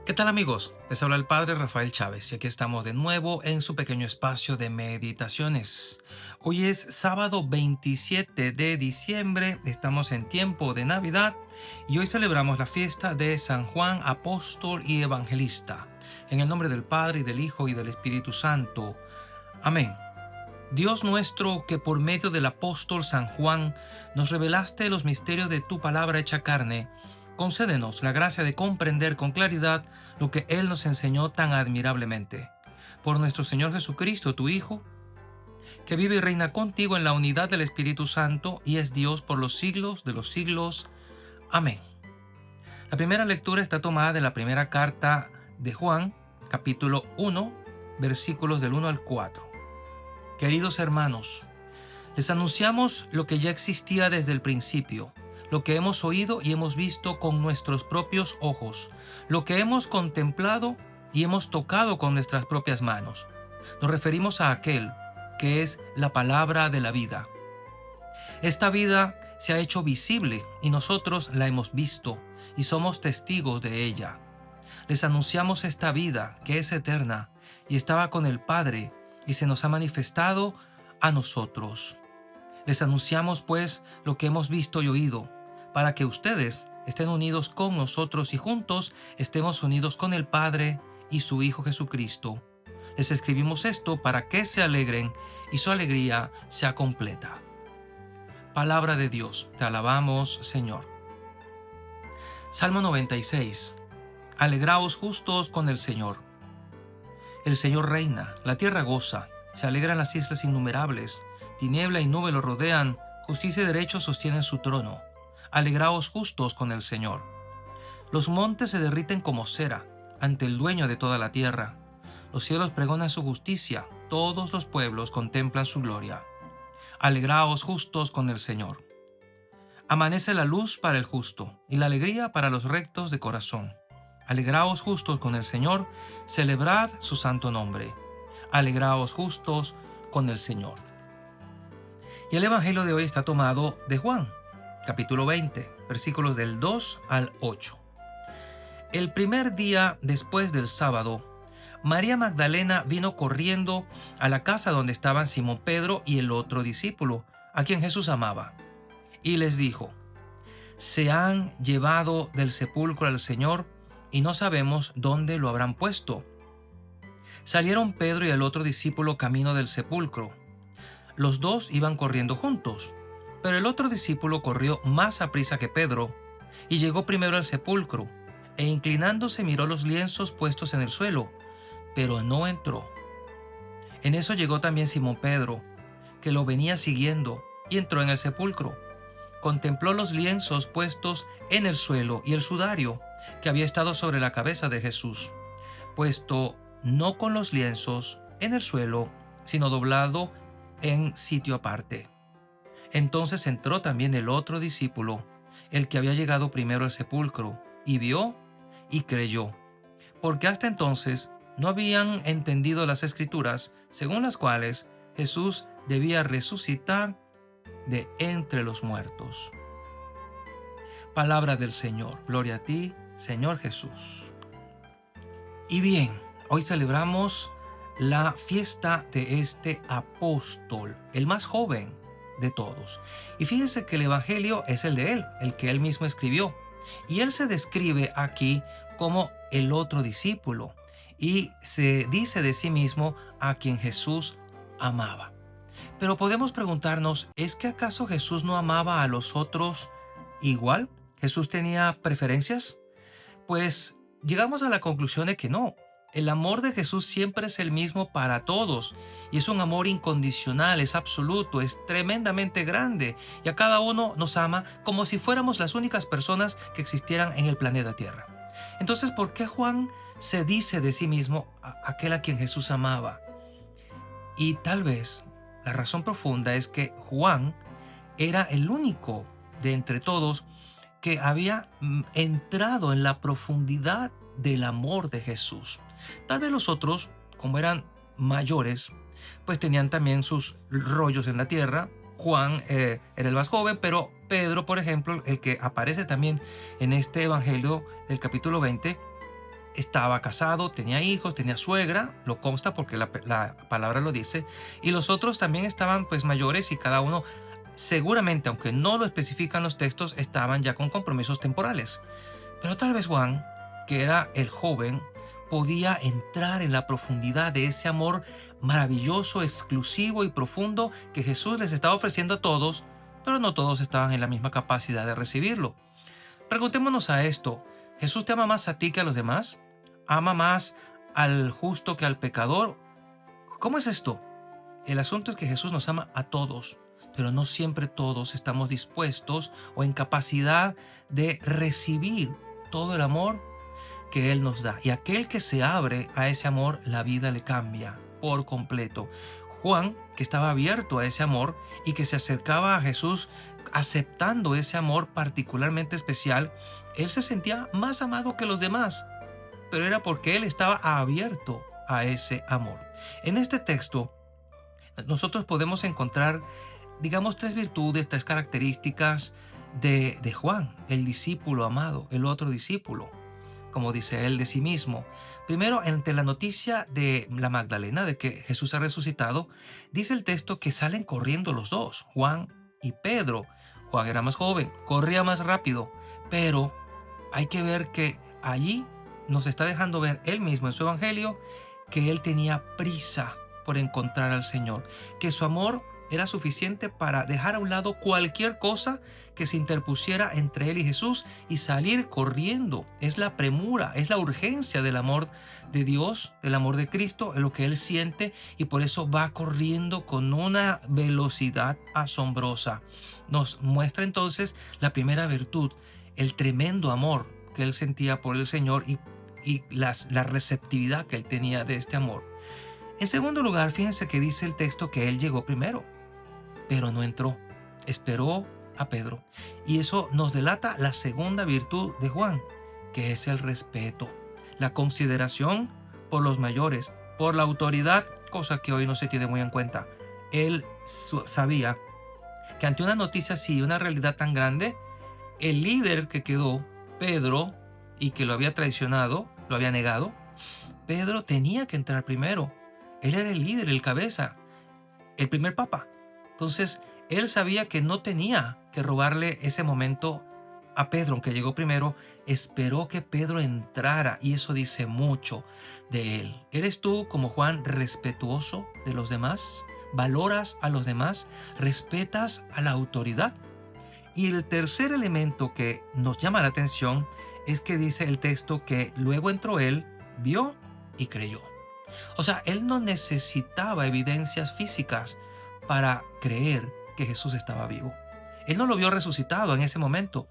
¿Qué tal amigos? Les habla el Padre Rafael Chávez y aquí estamos de nuevo en su pequeño espacio de meditaciones. Hoy es sábado 27 de diciembre, estamos en tiempo de Navidad y hoy celebramos la fiesta de San Juan Apóstol y Evangelista. En el nombre del Padre y del Hijo y del Espíritu Santo. Amén. Dios nuestro, que por medio del apóstol San Juan nos revelaste los misterios de tu palabra hecha carne, concédenos la gracia de comprender con claridad lo que Él nos enseñó tan admirablemente. Por nuestro Señor Jesucristo, tu Hijo, que vive y reina contigo en la unidad del Espíritu Santo y es Dios por los siglos de los siglos. Amén. La primera lectura está tomada de la primera carta de Juan, capítulo 1, versículos del 1 al 4. Queridos hermanos, les anunciamos lo que ya existía desde el principio, lo que hemos oído y hemos visto con nuestros propios ojos, lo que hemos contemplado y hemos tocado con nuestras propias manos. Nos referimos a aquel que es la palabra de la vida. Esta vida se ha hecho visible y nosotros la hemos visto y somos testigos de ella. Les anunciamos esta vida que es eterna y estaba con el Padre y se nos ha manifestado a nosotros. Les anunciamos pues lo que hemos visto y oído, para que ustedes estén unidos con nosotros y juntos estemos unidos con el Padre y su Hijo Jesucristo. Les escribimos esto para que se alegren y su alegría sea completa. Palabra de Dios, te alabamos, Señor. Salmo 96. Alegraos justos con el Señor. El Señor reina, la tierra goza, se alegran las islas innumerables, tiniebla y nube lo rodean, justicia y derecho sostienen su trono. Alegraos justos con el Señor. Los montes se derriten como cera ante el dueño de toda la tierra. Los cielos pregonan su justicia, todos los pueblos contemplan su gloria. Alegraos justos con el Señor. Amanece la luz para el justo y la alegría para los rectos de corazón. Alegraos justos con el Señor, celebrad su santo nombre. Alegraos justos con el Señor. Y el Evangelio de hoy está tomado de Juan, capítulo 20, versículos del 2 al 8. El primer día después del sábado, María Magdalena vino corriendo a la casa donde estaban Simón Pedro y el otro discípulo, a quien Jesús amaba, y les dijo: se han llevado del sepulcro al Señor y no sabemos dónde lo habrán puesto. Salieron Pedro y el otro discípulo camino del sepulcro. Los dos iban corriendo juntos, pero el otro discípulo corrió más aprisa que Pedro y llegó primero al sepulcro, e inclinándose miró los lienzos puestos en el suelo, pero no entró. En eso llegó también Simón Pedro, que lo venía siguiendo, y entró en el sepulcro. Contempló los lienzos puestos en el suelo y el sudario que había estado sobre la cabeza de Jesús, puesto no con los lienzos en el suelo, sino doblado en sitio aparte. Entonces entró también el otro discípulo, el que había llegado primero al sepulcro, y vio y creyó, porque hasta entonces no habían entendido las Escrituras, según las cuales Jesús debía resucitar de entre los muertos. Palabra del Señor. Gloria a ti, Señor Jesús. Y bien, hoy celebramos la fiesta de este apóstol, el más joven de todos. Y fíjense que el Evangelio es el de él, el que él mismo escribió. Y él se describe aquí como el otro discípulo y se dice de sí mismo a quien Jesús amaba. Pero podemos preguntarnos, ¿es que acaso Jesús no amaba a los otros igual? ¿Jesús tenía preferencias? Pues llegamos a la conclusión de que no. El amor de Jesús siempre es el mismo para todos y es un amor incondicional, es absoluto, es tremendamente grande y a cada uno nos ama como si fuéramos las únicas personas que existieran en el planeta Tierra. Entonces, ¿por qué Juan se dice de sí mismo aquel a quien Jesús amaba? Y tal vez la razón profunda es que Juan era el único de entre todos que había entrado en la profundidad del amor de Jesús. Tal vez los otros, como eran mayores, pues tenían también sus rollos en la tierra. Juan era el más joven, pero Pedro, por ejemplo, el que aparece también en este Evangelio del capítulo 20, estaba casado, tenía hijos, tenía suegra, lo consta porque la palabra lo dice, y los otros también estaban pues mayores y cada uno seguramente, aunque no lo especifican los textos, estaban ya con compromisos temporales. Pero tal vez Juan, que era el joven, podía entrar en la profundidad de ese amor maravilloso, exclusivo y profundo que Jesús les estaba ofreciendo a todos, pero no todos estaban en la misma capacidad de recibirlo. Preguntémonos a esto, ¿Jesús te ama más a ti que a los demás? ¿Ama más al justo que al pecador? ¿Cómo es esto? El asunto es que Jesús nos ama a todos, pero no siempre todos estamos dispuestos o en capacidad de recibir todo el amor que Él nos da. Y aquel que se abre a ese amor, la vida le cambia por completo. Juan, que estaba abierto a ese amor y que se acercaba a Jesús aceptando ese amor particularmente especial, él se sentía más amado que los demás, pero era porque él estaba abierto a ese amor. En este texto, nosotros podemos encontrar, digamos, tres virtudes, tres características de Juan, el discípulo amado, el otro discípulo, como dice él de sí mismo. Primero, ante la noticia de la Magdalena de que Jesús ha resucitado, dice el texto que salen corriendo los dos, Juan y Pedro. Juan era más joven, corría más rápido, pero hay que ver que allí nos está dejando ver él mismo en su evangelio que él tenía prisa por encontrar al Señor, que su amor era suficiente para dejar a un lado cualquier cosa que se interpusiera entre él y Jesús y salir corriendo. Es la premura, es la urgencia del amor de Dios, del amor de Cristo, es lo que él siente y por eso va corriendo con una velocidad asombrosa. Nos muestra entonces la primera virtud, el tremendo amor que él sentía por el Señor y la receptividad que él tenía de este amor. En segundo lugar, fíjense que dice el texto que él llegó primero, pero no entró. Esperó a Pedro. Y eso nos delata la segunda virtud de Juan, que es el respeto, la consideración por los mayores, por la autoridad, cosa que hoy no se tiene muy en cuenta. Él sabía que ante una noticia así, una realidad tan grande, el líder que quedó, Pedro, y que lo había traicionado, lo había negado, Pedro tenía que entrar primero. Él era el líder, el cabeza, el primer papa. Entonces, él sabía que no tenía que robarle ese momento a Pedro, aunque llegó primero, esperó que Pedro entrara y eso dice mucho de él. ¿Eres tú, como Juan, respetuoso de los demás? ¿Valoras a los demás? ¿Respetas a la autoridad? Y el tercer elemento que nos llama la atención es que dice el texto que luego entró él, vio y creyó. O sea, él no necesitaba evidencias físicas para creer que Jesús estaba vivo. Él no lo vio resucitado en ese momento,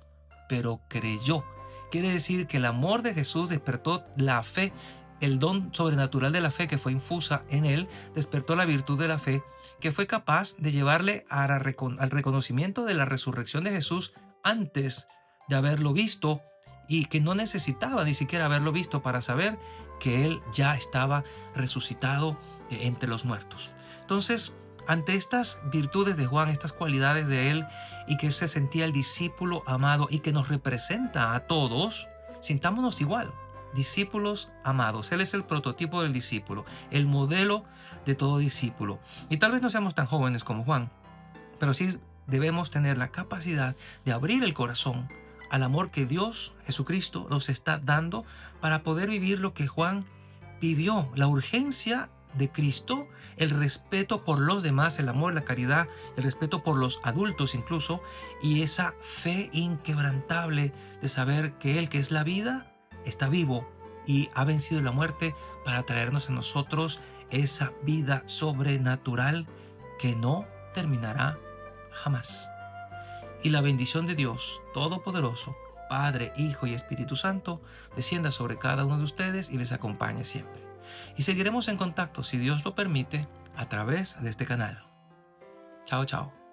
pero creyó. Quiere decir que el amor de Jesús despertó la fe, el don sobrenatural de la fe que fue infusa en él, despertó la virtud de la fe que fue capaz de llevarle al reconocimiento de la resurrección de Jesús antes de haberlo visto y que no necesitaba ni siquiera haberlo visto para saber que él ya estaba resucitado de entre los muertos. Entonces, ante estas virtudes de Juan, estas cualidades de él y que él se sentía el discípulo amado y que nos representa a todos, sintámonos igual, discípulos amados. Él es el prototipo del discípulo, el modelo de todo discípulo. Y tal vez no seamos tan jóvenes como Juan, pero sí debemos tener la capacidad de abrir el corazón al amor que Dios, Jesucristo, nos está dando para poder vivir lo que Juan vivió, la urgencia de Cristo, el respeto por los demás, el amor, la caridad, el respeto por los adultos incluso, y esa fe inquebrantable de saber que Él, que es la vida, está vivo y ha vencido la muerte para traernos a nosotros esa vida sobrenatural que no terminará jamás. Y la bendición de Dios Todopoderoso, Padre, Hijo y Espíritu Santo, descienda sobre cada uno de ustedes y les acompañe siempre. Y seguiremos en contacto, si Dios lo permite, a través de este canal. Chao, chao.